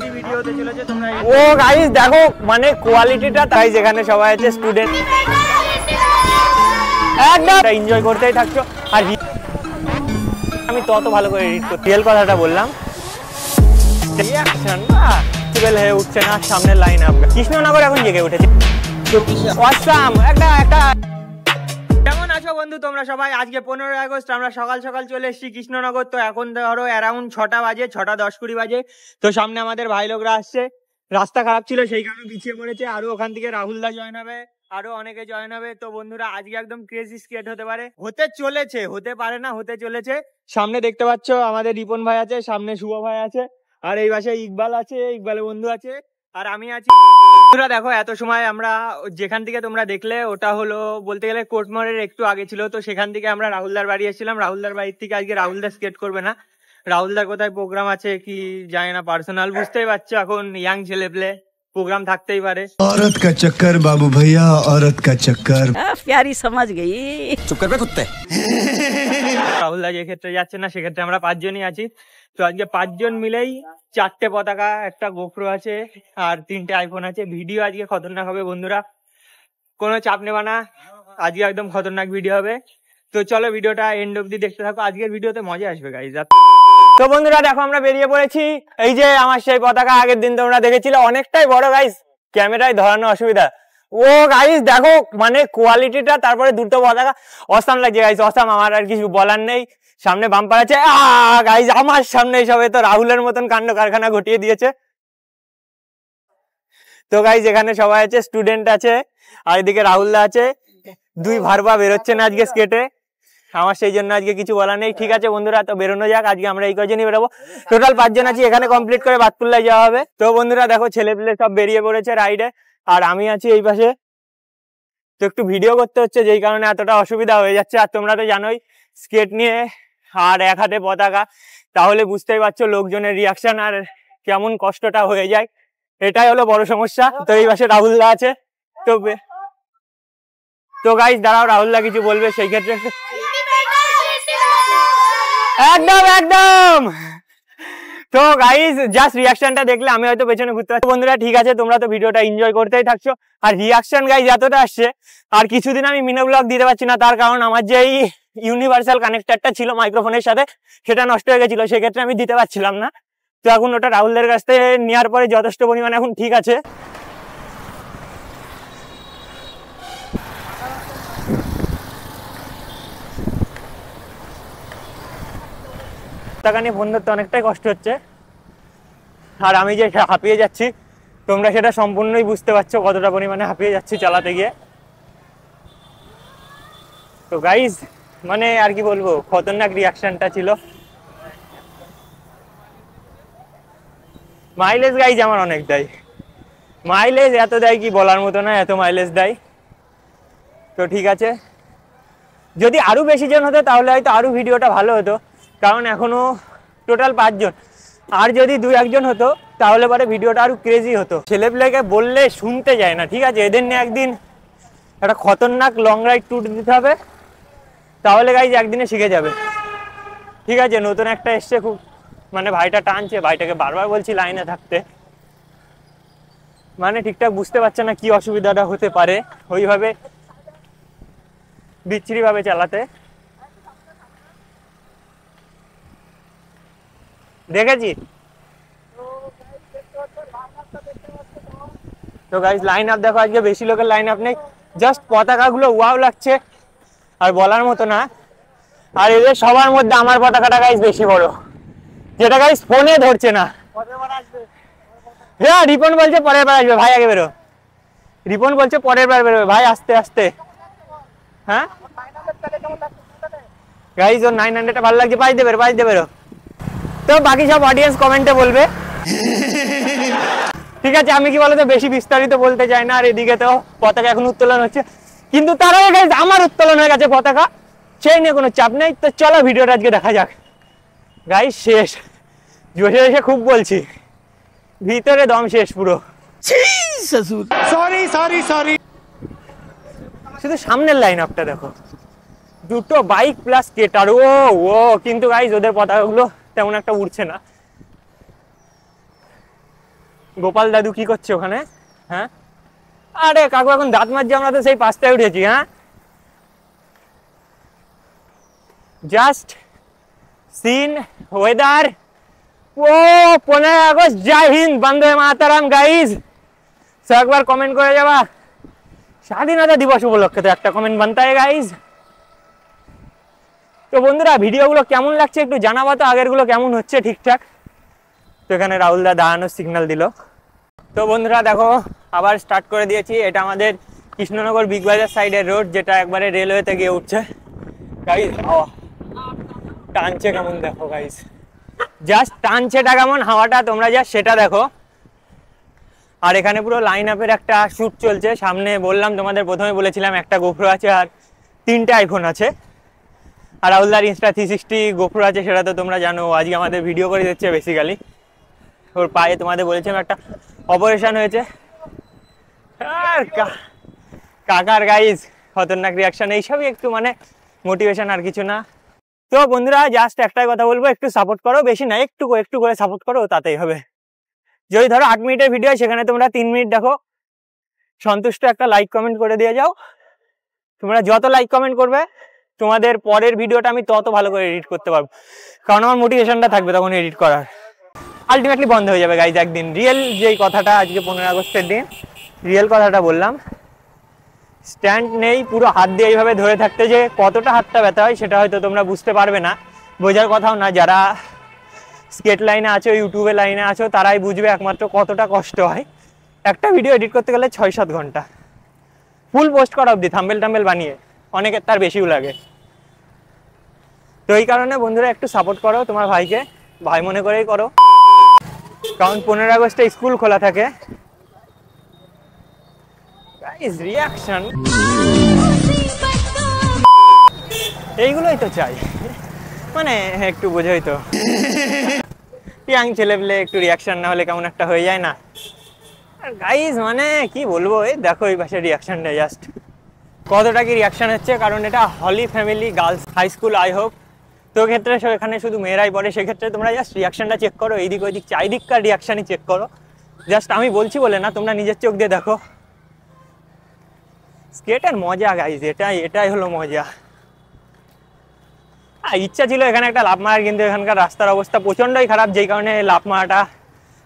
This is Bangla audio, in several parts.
কি ভিডিও হতে চলেছে তোমরা ও গাইস দেখো মানে কোয়ালিটিটা তাই যেখানে সবাই আছে স্টুডেন্ট একদম এনজয় করতেই থাকছো আর আমি তত ভালো করে এডিট করতে রিয়েল কথাটা বললাম রিঅ্যাকশন না সিভিল হয়ে উঠছে না সামনের লাইন আপ কৃষ্ণনগর এখন জেগে উঠেছে অসাম একটা কেমন আছো বন্ধু তোমরা সবাই আজকে 15 আগস্ট আমরা সকাল সকাল চলে এসেছি কৃষ্ণনগর তো এখন ধরো অ্যারাউন্ড 6টা বাজে 6টা 10-20 বাজে তো সামনে আমাদের ভাই লোকরা আসছে রাস্তা খারাপ ছিল সেই কারণে পিছিয়ে পড়েছে আরো ওখান থেকে রাহুল দা জয়েন হবে আরো অনেকে জয়েন হবে তো বন্ধুরা আজকে একদম ক্রেজি স্কেট হতে পারে হতে চলেছে হতে পারে না হতে চলেছে সামনে দেখতে পাচ্ছ আমাদের রিপন ভাই আছে সামনে শুভ ভাই আছে আর এই পাশে ইকবাল আছে ইকবালের বন্ধু আছে আর আমি আছি বন্ধুরা দেখো এত সময় আমরা যেখান থেকে তোমরা দেখলে ওটা হলো বলতে গেলে কোর্টমোড়ের একটু আগে ছিল তো সেখান থেকে আমরা রাহুলদার বাড়ি এসেছিলাম রাহুলদার বাড়ির থেকে আজকে রাহুলদা স্কেট করবে না রাহুলদার কোথায় প্রোগ্রাম আছে কি জানি না পার্সোনাল বুঝতেই পারছো এখন ইয়াং ছেলে পেলে प्रोग्राम থাকতে ही পারে औरत का चक्कर बाबू भैया औरत का चक्कर प्यारी समझ गई चुप कर बे कुत्ते রাহুল দা যে ক্ষেত্রে যাচ্ছে না সেক্ষেত্রে আমরা 5 জনই আছি তো আজকে 5 জন মিলেই 4টে পতাকা একটা গোপ্রো আছে আর 3টে আইফোন আছে ভিডিও আজকে খতরনাক হবে বন্ধুরা কোনো চাপ নেবা না আজকে একদম খতরনাক ভিডিও হবে তো চলো ভিডিওটা এন্ড অবধি দেখতে থাকো আজকের ভিডিওতে মজা আসবে গাইস তো বন্ধুরা দেখো আমরা বেরিয়ে পড়েছি এই যে আমার সেই পতাকা আগের দিন তোমরা দেখেছিলে অনেকটাই বড় গাইস ক্যামেরায় ধরানো অসুবিধা ও গাইস দেখো মানে কোয়ালিটিটা তারপরে দুটো পতাকা অসাম লাগছে গাইস অসাম আমার আর কিছু বলার নেই সামনে বাম্পার আছে গাইস আমার সামনে সবে তো রাহুলের মতন কাণ্ড কারখানা ঘটিয়ে দিয়েছে তো গাইস এখানে সবাই আছে স্টুডেন্ট আছে আর এদিকে রাহুলদা আছে দুই ভারবা বেরোচ্ছে না আজকে স্কেটে আমার সেই জন্য আজকে কিছু বলার নেই ঠিক আছে বন্ধুরা তো বেরোনো যাক আজকে আমরা এই কজনই বেরোবো টোটাল 5 জন আছি এখানে কমপ্লিট করে বাতকুল্লায় যাওয়া হবে তো বন্ধুরা দেখো ছেলে পেলে সব বেরিয়ে পড়েছে রাইডে আর আমি আছি এই পাশে তো একটু ভিডিও করতে হচ্ছে যেই কারণে এতটা অসুবিধা হয়ে যাচ্ছে আর তোমরা তো জানোই স্কেট নিয়ে আর এক হাতে পতাকা তাহলে বুঝতেই পারছো লোকজনের রিয়াকশন আর কেমন কষ্টটা হয়ে যায় এটাই হলো বড় সমস্যা তো এই পাশে রাহুলদা আছে তো গাইস দাঁড়াও রাহুলদা কিছু বলবে সেই ক্ষেত্রে একদম একদম তো গাইস জাস্ট রিঅ্যাকশনটা দেখলে আমি হয়তো পেছনে ঘুরতে পারছি বন্ধুরা ঠিক আছে তোমরা তো ভিডিওটা এনজয় করতেই থাকছো আর রিঅ্যাকশন গাইস এতটা আসছে আর কিছুদিন আমি মিনি ব্লগ দিতে পারছি না তার কারণ আমার যে এই ইউনিভার্সাল কানেক্টরটা ছিল মাইক্রোফোনের সাথে সেটা নষ্ট হয়ে গেছিল সেক্ষেত্রে আমি দিতে পারছিলাম না তো এখন ওটা রাহুলদের কাছ থেকে নেওয়ার পরে যথেষ্ট পরিমাণে এখন ঠিক আছে টাকা নিয়ে ফোন ধরতে অনেকটাই কষ্ট হচ্ছে আর আমি যে হাঁপিয়ে যাচ্ছি তোমরা সেটা সম্পূর্ণই বুঝতে পারছো কতটা পরিমাণে হাঁপিয়ে যাচ্ছি চালাতে গিয়ে তো গাইস মানে আর কি বলবো খতরনাক রিঅ্যাকশনটা ছিল মাইলেজ গাইস আমার অনেক দেয় মাইলেজ এত দেয় কি বলার মতো না এত মাইলেজ দেয় তো ঠিক আছে যদি আরো বেশি জন হতো তাহলে হয়তো আরো ভিডিওটা ভালো হতো কারণ এখনো টোটাল 5 জন আর যদি 2-1 জন হতো তাহলে পরে ভিডিওটা আরো ক্রেজি হতো ছেলেপেলেকে বললে শুনতে যায় না ঠিক আছে এদের নিয়ে একদিন একটা খতরনাক লং রাইড ট্যুর দিতে হবে তাহলে গাইজ একদিনে শিখে যাবে ঠিক আছে নতুন একটা এসছে খুব মানে ভাইটা টানছে ভাইটাকে বারবার বলছি লাইনে থাকতে মানে ঠিকঠাক বুঝতে পারছে না কি অসুবিধাটা হতে পারে ওইভাবে বিচ্ছিরি ভাবে চালাতে দেখেছি তো গাইস লাইন আপ দেখো আজকে বেশি লোকের লাইন আপ নেই জাস্ট পতাকাগুলো ওয়াও লাগছে আর বলার মতো না আর এদের সবার মধ্যে আমার পতাকাটা গাইস বেশি বড় যেটা গাইস ফোনে ধরছে না হ্যাঁ রিপন বলছে পরের বার আসবে ভাই আগে বেরো রিপন বলছে পরের বার বেরোবে ভাই আস্তে আস্তে হ্যাঁ গাইস ওর 900টা ভালো লাগছে পাইতে বেরো তো বাকি সব অডিয়েন্স কমেন্টে বলবে ঠিক আছে আমি কি বলতো বেশি বিস্তারিত বলতে চাই না আর এদিকে তো পতাকা এখন উত্তোলন হচ্ছে কিন্তু তার আগে গাইস আমার উত্তোলন হয়ে গেছে পতাকা সেই নিয়ে কোনো চাপ নেই তো চলো ভিডিওটা আজকে দেখা যাক গাইস শেষ জোশে এসে খুব বলছি ভিতরে দম শেষ পুরো সরি শুধু সামনের লাইন আপটা দেখো দুটো বাইক প্লাস স্কেটার ও কিন্তু গাইস ওদের পতাকাগুলো তেমন একটা উড়ছে না গোপাল দাদু কি করছে ওখানে? হ্যাঁ, আরে কাকু এখন দাঁত মাজছে, আমরা তো সেই 5টায় উঠেছি। হ্যাঁ, জাস্ট সিন ওয়েদার। ও 15 আগস্ট, জয় হিন্দ, বন্দে মাতারাম গাইজ। সো একবার কমেন্ট করে যাবা, স্বাধীনতা দিবস উপলক্ষে তো একটা কমেন্ট বানতে হয় গাইজ। তো বন্ধুরা ভিডিওগুলো কেমন লাগছে একটু জানাবা তো, আগেরগুলো কেমন হচ্ছে ঠিকঠাক। তো এখানে রাহুল দা দাঁড়ানোর সিগন্যাল দিল। তো বন্ধুরা দেখো আবার স্টার্ট করে দিয়েছি। এটা আমাদের কৃষ্ণনগর বিগ বাজার সাইডের রোড, যেটা একবারে রেলওয়েতে গিয়ে উঠছে গাইজ। টানছে কেমন দেখো গাইজ, জাস্ট টানছেটা কেমন হাওয়াটা, তোমরা জাস্ট সেটা দেখো। আর এখানে পুরো লাইন আপের একটা শ্যুট চলছে সামনে। বললাম তোমাদের, প্রথমে বলেছিলাম একটা গোপ্রো আছে আর 3টে আইফোন আছে। আর রাহুলদার ইনস্টা 360 গোপ্রো আছে, সেটা তো তোমরা জানো। আজকে আমাদের ভিডিও করে দিচ্ছে বেসিক্যালি। ওর পায়ে তোমাদের বলেছিলাম একটা অপারেশন হয়েছে। আর কাকার গাইজ খতরনাক রিয়াকশন, এইসবই একটু মানে মোটিভেশন, আর কিছু না। তো বন্ধুরা জাস্ট একটাই কথা বলবো, একটু সাপোর্ট করো, বেশি না, একটু করে সাপোর্ট করো, তাতেই হবে। যদি ধরো 8 মিনিটের ভিডিও, সেখানে তোমরা 3 মিনিট দেখো, সন্তুষ্ট একটা লাইক কমেন্ট করে দিয়ে যাও। তোমরা যত লাইক কমেন্ট করবে তোমাদের পরের ভিডিওটা আমি তত ভালো করে এডিট করতে পারবো, কারণ আমার মোটিভেশনটা থাকবে তখন এডিট করার। আলটিমেটলি বন্ধ হয়ে যাবে গাইজ একদিন। রিয়েল যেই কথাটা, আজকে 15 আগস্টের দিন রিয়েল কথাটা বললাম। স্ট্যান্ড নেই, পুরো হাত দিয়ে এইভাবে ধরে থাকতে যে কতটা হাতটা ব্যথা হয় সেটা হয়তো তোমরা বুঝতে পারবে না, বোঝার কথাও না। যারা স্কেট লাইনে আছো, ইউটিউবে লাইনে আছো, তারাই বুঝবে একমাত্র কতটা কষ্ট হয়। একটা ভিডিও এডিট করতে গেলে 6-7 ঘন্টা, ফুল পোস্ট করা অবধি, থাম্বেল টাম্বেল বানিয়ে, অনেকের তার বেশিও লাগে। তো এই কারণে বন্ধুরা একটু সাপোর্ট করো তোমার ভাইকে, ভাই মনে করেই করো, কারণ 15 আগস্টে স্কুল খোলা থাকে। রিয়াকশন এইগুলোই তো চাই, মানে একটু বোঝোই তো, ইয়াং ছেলেপেলে একটু রিয়াকশন না হলে কেমন একটা হয়ে যায় না। আর গাইজ মানে কি বলবো, এই দেখো এই পাশে রিয়াকশনটা জাস্ট কতটা কি রিয়াকশন হচ্ছে, কারণ এটা holy family girls high school I hope. তো ক্ষেত্রে এখানে শুধু মেয়েরাই পড়ে, সেক্ষেত্রে তোমরা জাস্ট রিয়াকশনটা চেক করো, এইদিক ওইদিক চারিদিককার রিয়াকশনই চেক করো। জাস্ট আমি বলছি বলে না, তোমরা নিজের চোখ দিয়ে দেখো। স্কেটের মজা গাইজ, এটাই হলো মজা। ইচ্ছা ছিল এখানে একটা লাফ মারার, কিন্তু এখানকার রাস্তার অবস্থা প্রচন্ডই খারাপ, যেই কারণে লাফ মারাটা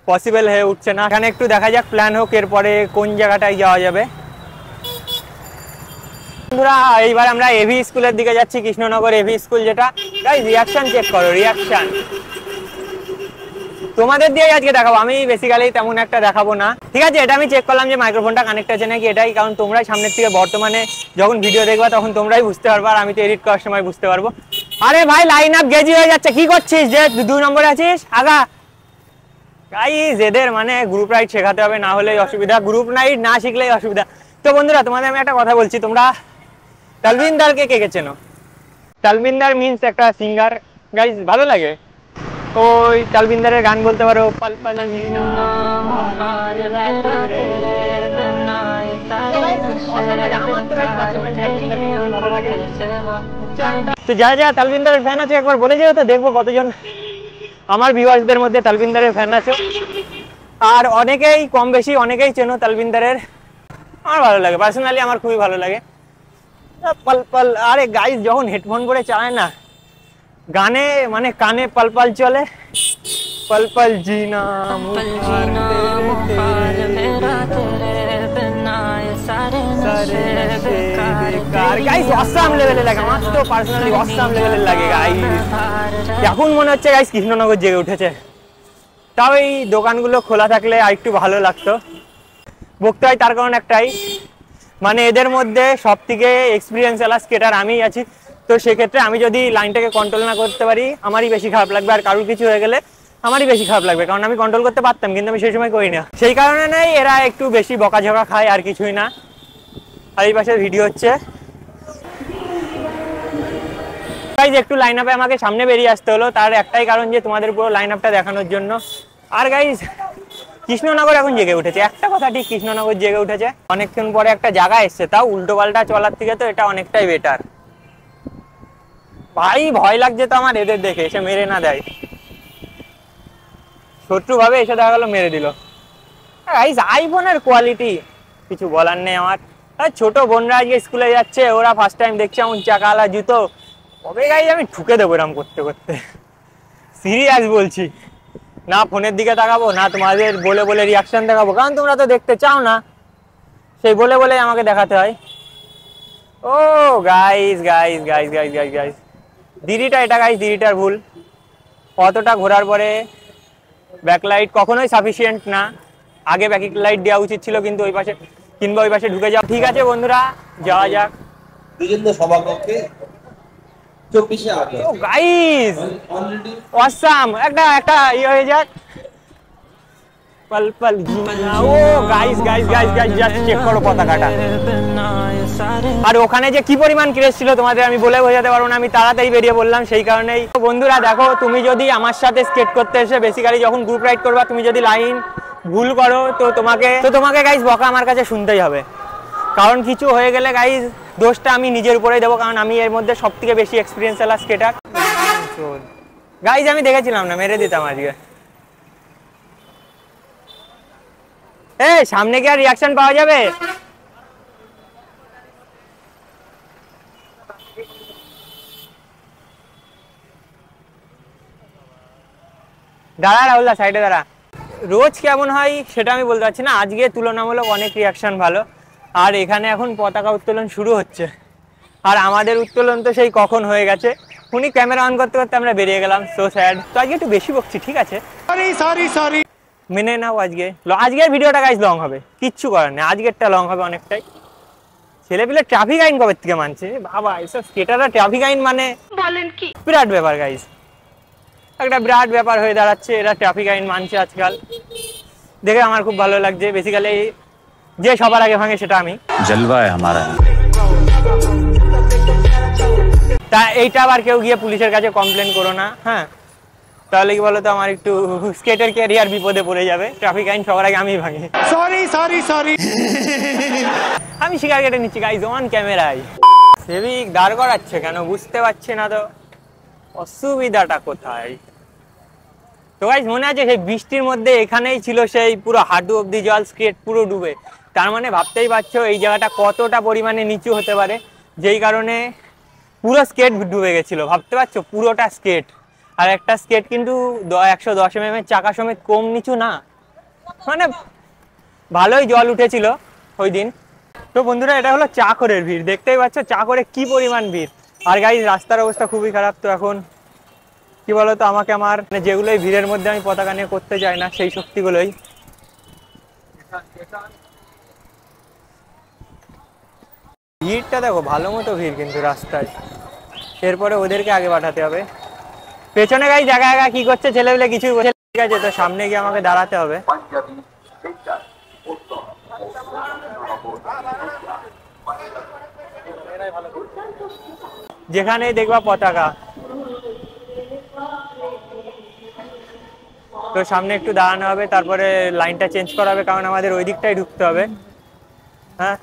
পসিবল হয়ে উঠছে না। এখানে একটু দেখা যাক, প্ল্যান হোক এরপরে কোন জায়গাটায় যাওয়া যাবে। বন্ধুরা এইবার আমরা এভি স্কুলের দিকে যাচ্ছি, কৃষ্ণনগর এভি স্কুল, যেটা গাইজ রিয়াকশন চেক করো, রিয়াকশন তোমাদের দিয়ে আজকে দেখাবো, আমি বেসিক্যালি তেমন একটা দেখাবো না। ঠিক আছে, এটা আমি চেক করলাম যে মাইক্রোফোনটা কানেক্ট আছে নাকি, এটাই, কারণ তোমরাই সামনের থেকে বর্তমানে যখন ভিডিও দেখবা তখন তোমরাই বুঝতে পারবে, আর আমি তো এডিট করার সময় বুঝতে পারবো। আরে ভাই লাইন আপ গেজি হয়ে যাচ্ছে, কি করছিস যে 2 নম্বরে আছিস আগা? গাইজ এদের মানে গ্রুপ রাইড শেখাতে হবে, না হলেই অসুবিধা, গ্রুপ রাইড না শিখলেই অসুবিধা। তো বন্ধুরা তোমাদের আমি একটা কথা বলছি, তোমরা তালবিন্দারকে কে চেনো? তালবিন্দার মিনস একটা সিঙ্গার গাইজ, ভালো লাগে। ওই তালবিন্দারের গান বলতে পারো, পল পল তো যারা যারা তালবিন্দারের ফ্যান আছে একবার বলে যেও তো, দেখবো কতজন আমার ভিউয়ার্সদের মধ্যে তালবিন্দারের ফ্যান আছে। আর অনেকেই কম বেশি অনেকেই চেনো তালবিন্দারের, আমার ভালো লাগে, পার্সোনালি আমার খুবই ভালো লাগে। পল পল, আরে গাইজ যখন হেডফোন করে চালায় না গানে, মানে কানে পল পল চলে, পল পল জিনা গাইজ অসাম লেভেলের লাগে, আমার তো পার্সোনালি অসাম লেভেলের লাগে গাইজ। এখন মনে হচ্ছে গাইজ কৃষ্ণনগর জেগে উঠেছে। তাও এই দোকানগুলো খোলা থাকলে আর একটু ভালো লাগতো। বকতে হয় তার কারণ একটাই, মানে এদের মধ্যে সব থেকে এক্সপিরিয়েন্স এলা স্কেটার আমিই আছি। তো সেক্ষেত্রে আমি যদি লাইনটাকে কন্ট্রোল না করতে পারি আমারই বেশি খারাপ লাগবে, আর কারোর কিছু হয়ে গেলে আমারই বেশি খারাপ লাগবে, কারণ আমি কন্ট্রোল করতে পারতাম কিন্তু আমি সেই সময় করি না। সেই কারণে নেই এরা একটু বেশি বকাঝকা খায়, আর কিছুই না। আর এই পাশে ভিডিও হচ্ছে, গাইজ একটু লাইন আপে আমাকে সামনে বেরিয়ে আসতে হলো, তার একটাই কারণ যে তোমাদের পুরো লাইন আপটা দেখানোর জন্য। আর গাইজ কৃষ্ণনগর এখন জেগে উঠেছে, একটা কথা ঠিক, কৃষ্ণনগর জেগে উঠেছে। অনেকক্ষণ পরে একটা জায়গা এসছে, তাও উল্টো পাল্টা চলার থেকে তো এটা অনেকটাই বেটার। ভাই ভয় লাগছে তো আমার এদের দেখে, এসে মেরে না দেয়, শত্রু ভাবে এসে দেখা গেলো মেরে দিল। গাইস আইফোনের কোয়ালিটি কিছু বলার নেই আমার। ছোট বোনরা আজকে স্কুলে যাচ্ছে, ওরা ফার্স্ট টাইম দেখছে এমন চাকালা জুতো। তবে গাইস আমি ঠুকে দেবো এরকম করতে করতে, সিরিয়াস বলছি। না ফোনের দিকে তাকাবো, না তোমাদের বলে বলে রিয়াকশন দেখাবো, কারণ তোমরা তো দেখতে চাও না, সেই বলে বলে আমাকে দেখাতে হয়। ও guys guys guys guys guys guys দিদিটা, এটা গাইস দিদিটার ভুল। অতটা ঘোরার পরে ব্যাকলাইট কখনোই সাফিসিয়েন্ট না, আগে ব্যাকলাইট দেওয়া উচিত ছিল, কিন্তু ওই পাশে কিংবা ওই পাশে ঢুকে যাও। ঠিক আছে বন্ধুরা, যাওয়া যাক। দুজনের সভাকক্ষে 24 আগে। ও গাইস অসাম, একটা হয়ে যাক। পল পল জিনা। ও guys guys guys guys just check করো পতাকাটা। আর ওখানে যে কি পরিমাণ ক্রেজ ছিল তোমাদের আমি বলে বোঝাতে পারবো না, আমি তাড়াতাড়ি বেরিয়ে বললাম সেই কারণেই। বন্ধুরা দেখো, তুমি যদি আমার সাথে স্কেট করতে এসে বেসিক্যালি যখন গ্রুপ রাইড করবা, তুমি যদি লাইন ভুল করো তো তোমাকে গাইস বকা আমার কাছে শুনতেই হবে। কারণ কিছু হয়ে গেলে গাইস দোষটা আমি নিজের উপরেই দেবো, কারণ আমি এর মধ্যে সব থেকে বেশি এক্সপিরিয়েন্স এলা স্কেটার। গাইস আমি দেখেছিলাম না, মেরে দিতাম আজকে। এই সামনে কি আর রিয়াকশন পাওয়া যাবে? দাঁড়া রাহুলদা, সাইডে দাঁড়া। রোজ কেমন হয় সেটা আমি বলতে পারছি না, আজকে তুলনামূলক অনেক রিয়াকশন ভালো। আর এখানে এখন পতাকা উত্তোলন শুরু হচ্ছে, আর আমাদের উত্তোলন তো সেই কখন হয়ে গেছে। উনি ক্যামেরা অন করতে করতে আমরা বেরিয়ে গেলাম, সো স্যাড। তো আজকে একটু বেশি বকছি, ঠিক আছে, সরি মেনে নাও। আজকের ভিডিওটা গাইজ লং হবে, কিচ্ছু করার নেই, আজকেরটা লং হবে অনেকটাই। ছেলেপিলে ট্রাফিক আইন কবে থেকে মানছে বাবা, এসব স্কেটাররা ট্রাফিক আইন মানে বলেন কি, বিরাট ব্যাপার গাইজ, একটা বিরাট ব্যাপার হয়ে দাঁড়াচ্ছে। এরা ট্রাফিক আইন মানছে আজকাল, দেখে আমার খুব ভালো লাগছে। বেসিক্যালি যে সবার আগে ভাঙে সেটা আমি, जलवा है हमारा। তা এইটা আবার কেউ গিয়ে পুলিশের কাছে কমপ্লেন করো না, হ্যাঁ, তাহলে কি বলতো আমার একটু স্কেটের ক্যারিয়ার বিপদে পড়ে যাবে। ট্রাফিক আইন সবার আগে আমি ভাঙি, সরি আমি স্বীকার কেটে নিচ্ছি গাইজ অন ক্যামেরায়। সেবিক দাঁড় করাচ্ছে কেন বুঝতে পারছি না তো, অসুবিধাটা কোথায়? তো গাইজ মনে আছে সেই বৃষ্টির মধ্যে এখানেই ছিল সেই পুরো হাঁটু অব্দি জল, স্কেট পুরো ডুবে। তার মানে ভাবতেই পারছো এই জায়গাটা কতটা পরিমাণে নিচু হতে পারে, যেই কারণে পুরো স্কেট ডুবে গেছিল। ভাবতে পারছো পুরোটা স্কেট, আর একটা স্কেট কিন্তু 110 mm এর চাকা সমেত কম নিচু না, মানে ভালোই জল উঠেছিল ওই দিন। তো বন্ধুরা এটা হলো চাকরের ভিড়, দেখতেই পাচ্ছ চাকরে কি পরিমাণ ভিড়। আর গাইজ রাস্তার অবস্থা খুবই খারাপ। তো এখন কি বলতো, আমাকে আমার যেগুলোই ভিড়ের মধ্যে আমি পতাকা নিয়ে করতে চাই না, সেই শক্তিগুলোই। ভিড়টা দেখো, ভালো মতো ভিড় কিন্তু রাস্তায়। এরপরে ওদেরকে আগে পাঠাতে হবে। পেছনে গাই জায়গা জায়গা কি করছে ছেলেগুলো কিছুই বলছে, ঠিক আছে, তো সামনে গিয়ে আমাকে দাঁড়াতে হবে। যেখানে দেখবা পতাকা, তো সামনে একটু দাঁড়ানো হবে, তারপরে লাইনটা চেঞ্জ করা হবে, কারণ আমাদের ওই দিকটাই ঢুকতে হবে। হ্যাঁ,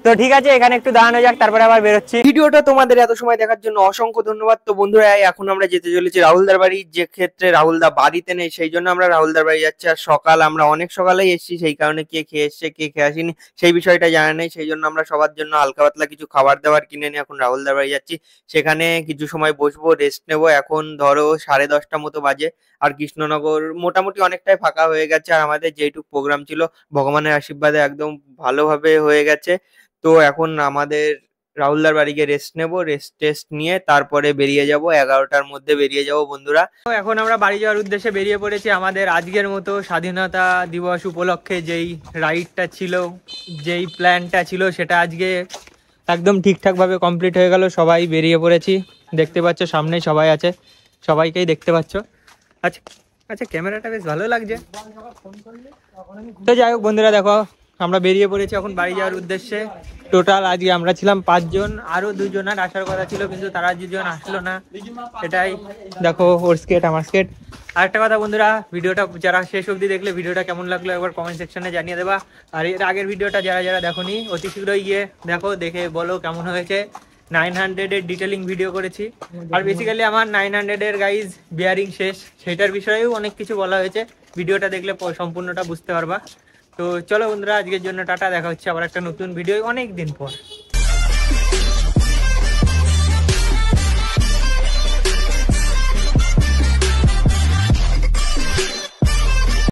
তো ঠিক আছে, এখানে একটু দাঁড়ানো যাক, তারপরে আবার বেরোচ্ছি। ভিডিওটা তোমাদের এত সময় দেখার জন্য অসংখ্য ধন্যবাদ। তো বন্ধুরা এখন আমরা যেতে চলেছি রাহুলদার বাড়ি, যে ক্ষেত্রে রাহুলদা বাড়িতে নেই, সেই জন্য আমরা রাহুলদার বাড়ি যাচ্ছি। আর আমরা অনেক সকালেই এসেছি, সেই কারণে কে খেয়ে এসছে কে খেয়ে আসেনি সেই বিষয়টা জানা নেই, সেই জন্য আমরা সবার জন্য হালকা পাতলা কিছু খাবার দাবার কিনে নিয়ে এখন রাহুলদার বাড়ি যাচ্ছি। সেখানে কিছু সময় বসবো, রেস্ট নেবো। এখন ধরো 10:30 মতো বাজে, আর কৃষ্ণনগর মোটামুটি অনেকটাই ফাঁকা হয়ে গেছে। আর আমাদের যেটুকু প্রোগ্রাম ছিল ভগবানের আশীর্বাদে একদম ভালোভাবে হয়ে গেছে। তো এখন আমাদের রাহুলদার বাড়ি গিয়ে রেস্ট নেবো, টেস্ট নিয়ে তারপরে বেরিয়ে যাব, 11টার মধ্যে বেরিয়ে যাব বন্ধুরা। এখন আমরা বাড়ি যাওয়ার উদ্দেশ্যে বেরিয়ে পড়েছি। আমাদের আজকের মতো স্বাধীনতা দিবস উপলক্ষে যেই রাইডটা ছিল, যেই প্ল্যানটা ছিল, সেটা আজকে একদম ঠিকঠাক ভাবে কমপ্লিট হয়ে গেল। সবাই বেরিয়ে পড়েছি, দেখতে পাচ্ছ সামনে সবাই আছে, সবাইকেই দেখতে পাচ্ছ। আচ্ছা আচ্ছা, ক্যামেরাটা বেশ ভালো লাগছে। তো যাই হোক বন্ধুরা, দেখো আমরা বেরিয়ে পড়েছি এখন বাড়ি যাওয়ার উদ্দেশ্যে। টোটাল আজকে আমরা ছিলাম 5 জন, আরো 2 জনের আসার কথা ছিল, কিন্তু তারা 2 জন আসলো না। এটাই দেখো, ওর স্কেট আমার স্কেট। আর একটা কথা বন্ধুরা, ভিডিওটা যারা শেষ অবধি দেখলে ভিডিওটা কেমন লাগলো একবার কমেন্ট সেকশনে জানিয়ে দেবা। আর এর আগের ভিডিওটা যারা যারা দেখোনি অতি শীঘ্রই গিয়ে দেখো, দেখে বলো কেমন হয়েছে। 900 এর ডিটেলিং ভিডিও করেছি, আর বেসিক্যালি আমার 900 এর গাইজ বিয়ারিং শেষ, সেটার বিষয়েও অনেক কিছু বলা হয়েছে। ভিডিওটা দেখলে সম্পূর্ণটা বুঝতে পারবা। তো চলো বন্ধুরা, আজকের জন্য টাটা, দেখা হচ্ছে আবার একটা নতুন ভিডিও অনেক দিন পর।